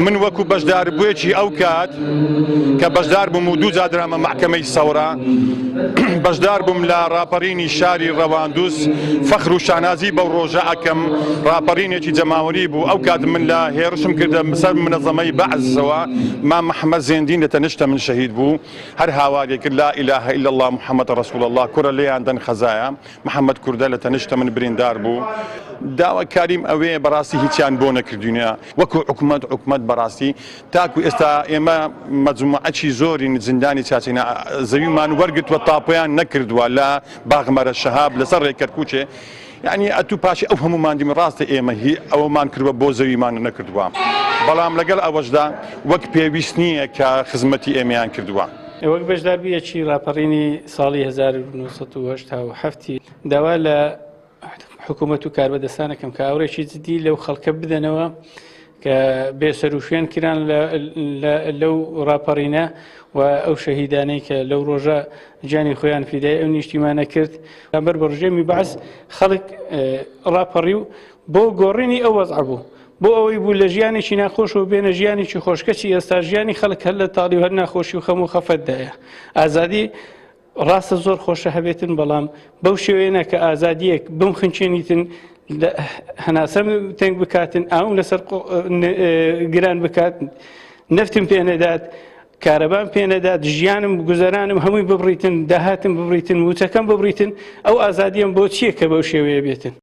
من وەکو بەشدار بوویەکی ئەو کات کە بەشدار بووم و دوو جادرامە محکەمەی سەورە بەشدار بووم لە ڕاپەڕینی شاری ڕەواندووس فەخر و شانازی بەو ڕۆژە ئەکەم ڕاپەڕینێکی جەماوەری بوو ئەو کات من لە هێرشم کردە سەر منەظەمەی بەعزەوە مام محەممەد زێندین لە تەنیشتە من شەهید بوو هەر هاوارێ کرد لا ئیلاهە ئیلا الله محەممەد ڕەسوول الله کوڕە لێیان دەن خەزایە محەممەد کوردە لە تەنیشتە من بریندار بوو داواکاریم ئەوەیە بەڕاستی هیچیان بۆ نەکردوینە وەکو حکومەت بەڕاستی تاکو ئێستا ئێمە مەجموعەکی زۆری زیندانی چاچینە زەویمان وەرگتووە تاپۆیان نەکردووە لە باغمەرە شەهاب لەسەر ڕێکەرکوچێ یعنی ئەتوو پاشی ئەو هەمومان دیمە ڕاستە ئێمە هی ئەوەمان کردووە بۆ زەویمان نەکردووە بەڵام لەگەڵ ئەوەشدا وەک پێویست نییە کە خزمەتی ئێمەیان کردووە. وەک بەشدار بوویەکی ڕاپەڕینی ساڵی 1970 داوا لە حکوومەت و کاربەدەستانەکەم کە ئاورێکی جدی لەو خەڵکە بدەنەوە کە بێسەر و شوێن کران لەو ڕاپەڕینە و ئەو شەهیدانەی کە لەو ڕۆژە گیانی خۆیان فیدای ئەو نیشتیمانە کرد بەر بە ڕژێمی بەعس خەڵک ڕاپەڕی و بۆ گۆڕینی ئەو وەزع بوو بۆ ئەوەی بوو لە ژیانێکی ناخۆش و بێنە ژیانێکی خۆشکەچی ئێستا ژیانی خەڵک هەر لە تاڵی و هەر ناخۆشی و خەم و خەفەتدایە ئازادی ڕاستە زۆر خۆشە هەبێتن بەڵام بەو شێوەیەنە کە ئازادیەک بم خنچێنیتن هەناسەم تەنگ بکاتن ئاوم لەسەر گران بکاتن نەفتم پێ نەدات کارەبان پێ نەدات ژیانم گوزەرانم هەمووی ببڕیتن داهاتم ببڕیتن وچەکەم ببڕیتن ئەو ئازادیەم بۆ چییە کە بەو شێوەیە بێتن.